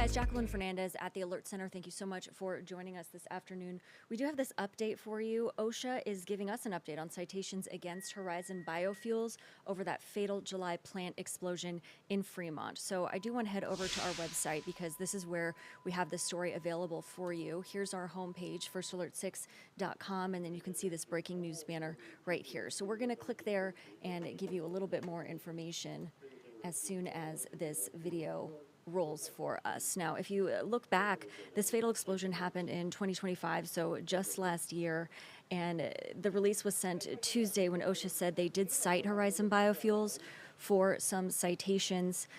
guys, Jacqueline Fernandez at the Alert Center. Thank you so much for joining us this afternoon. We do have this update for you. OSHA is giving us an update on citations against Horizon Biofuels over that fatal July plant explosion in Fremont. So I do want to head over to our website because this is where we have this story available for you. Here's our homepage, firstalert6.com, and then you can see this breaking news banner right here. So we're going to click there and give you a little bit more information as soon as this video rolls for us. Now, if you look back, this fatal explosion happened in 2025, so just last year, and the release was sent Tuesday when OSHA said they did cite Horizon Biofuels for some citations,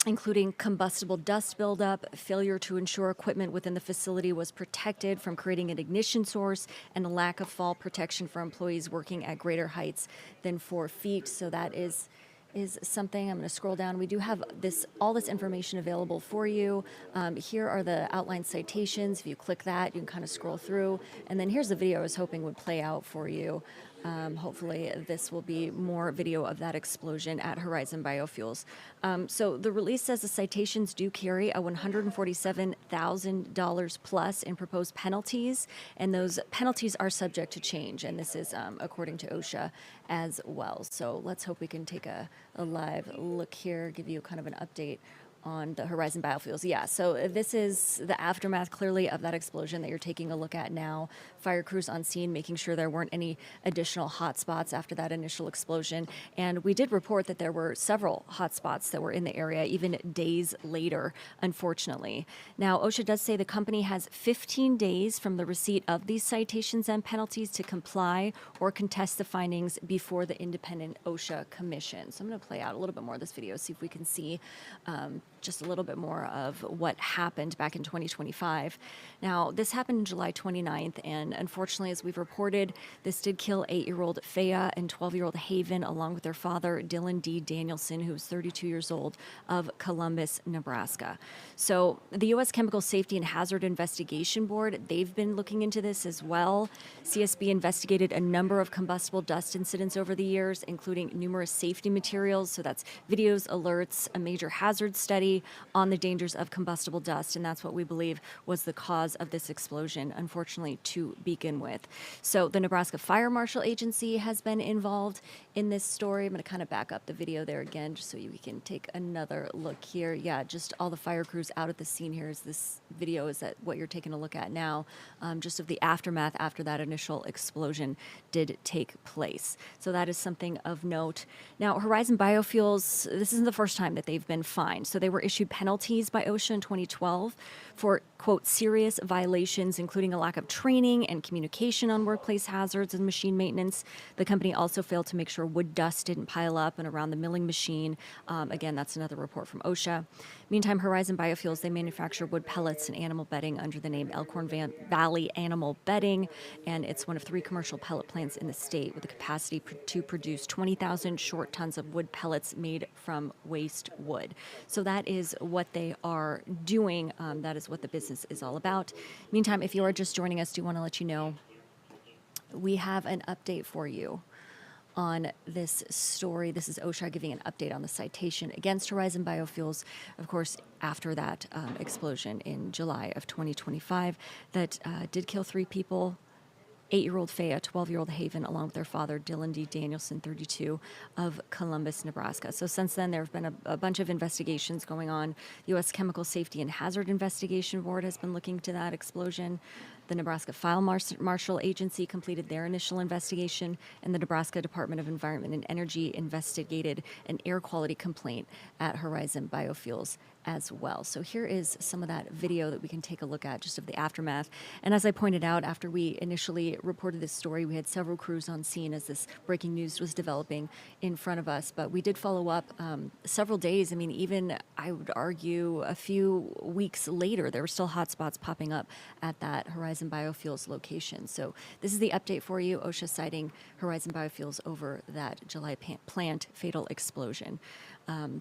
including combustible dust buildup, failure to ensure equipment within the facility was protected from creating an ignition source, and a lack of fall protection for employees working at greater heights than 4 feet. So that is something. I'm going to scroll down. We do have all this information available for you. Here are the outlined citations. If you click that, you can kind of scroll through. And then here's the video I was hoping would play out for you. Hopefully this will be more video of that explosion at Horizon Biofuels. So the release says the citations do carry a $147,000 plus in proposed penalties, and those penalties are subject to change, and this is according to OSHA as well. So let's hope we can take a live look here, give you kind of an update on the Horizon Biofuels. Yeah, so this is the aftermath clearly of that explosion that you're taking a look at now. Fire crews on scene making sure there weren't any additional hot spots after that initial explosion. And we did report that there were several hot spots that were in the area even days later, unfortunately. Now, OSHA does say the company has 15 days from the receipt of these citations and penalties to comply or contest the findings before the independent OSHA commission. So I'm going to play out a little bit more of this video, see if we can see just a little bit more of what happened back in 2025. Now, this happened July 29th, and unfortunately, as we've reported, this did kill 8-year-old Faya and 12-year-old Haven, along with their father, Dylan D. Danielson, who was 32 years old, of Columbus, Nebraska. So the U.S. Chemical Safety and Hazard Investigation Board, they've been looking into this as well. CSB investigated a number of combustible dust incidents over the years, including numerous safety materials. So that's videos, alerts, a major hazard study on the dangers of combustible dust, and that's what we believe was the cause of this explosion, unfortunately, to begin with. So the Nebraska Fire Marshal Agency has been involved in this story. I'm going to kind of back up the video there again just so we can take another look here. Yeah, just all the fire crews out at the scene here. Is this video is that what you're taking a look at now, just of the aftermath after that initial explosion did take place. So that is something of note. Now, Horizon Biofuels, this isn't the first time that they've been fined. So they were issued penalties by OSHA in 2012 for, quote, serious violations, including a lack of training and communication on workplace hazards and machine maintenance. The company also failed to make sure wood dust didn't pile up and around the milling machine. Again, that's another report from OSHA. Meantime, Horizon Biofuels, they manufacture wood pellets and animal bedding under the name Elkhorn Valley Animal Bedding, and it's one of 3 commercial pellet plants in the state with the capacity to produce 20,000 short tons of wood pellets made from waste wood. So that is what they are doing. That is what the business is all about. Meantime, if you are just joining us, do want to let you know we have an update for you on this story. This is OSHA giving an update on the citation against Horizon Biofuels, of course, after that explosion in July of 2025 that did kill 3 people. 8-year-old Faya, 12-year-old Haven, along with their father, Dylan D. Danielson, 32, of Columbus, Nebraska. So since then, there have been a bunch of investigations going on. The U.S. Chemical Safety and Hazard Investigation Board has been looking to that explosion. The Nebraska Fire Marshal Agency completed their initial investigation, and the Nebraska Department of Environment and Energy investigated an air quality complaint at Horizon Biofuels as well. So here is some of that video that we can take a look at just of the aftermath. And as I pointed out, after we initially reported this story, we had several crews on scene as this breaking news was developing in front of us. But we did follow up several days. I mean, even I would argue a few weeks later, there were still hot spots popping up at that Horizon Biofuels location. So this is the update for you. OSHA citing Horizon Biofuels over that July plant fatal explosion.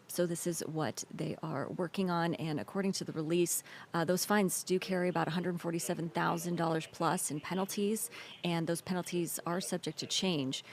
So this is what they are working on, and according to the release, those fines do carry about $147,000 plus in penalties, and those penalties are subject to change.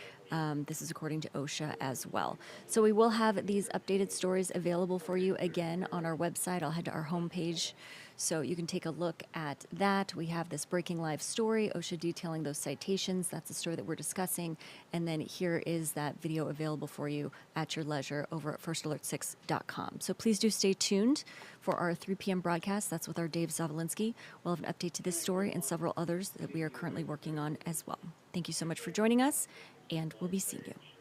This is according to OSHA as well. So we will have these updated stories available for you again on our website. I'll head to our homepage so you can take a look at that. We have this breaking live story, OSHA detailing those citations. That's the story that we're discussing. And then here is that video available for you at your leisure over at firstalerts6.com. So please do stay tuned for our 3 p.m. broadcast. That's with our Dave Zavolinsky. We'll have an update to this story and several others that we are currently working on as well. Thank you so much for joining us, and we'll be seeing you.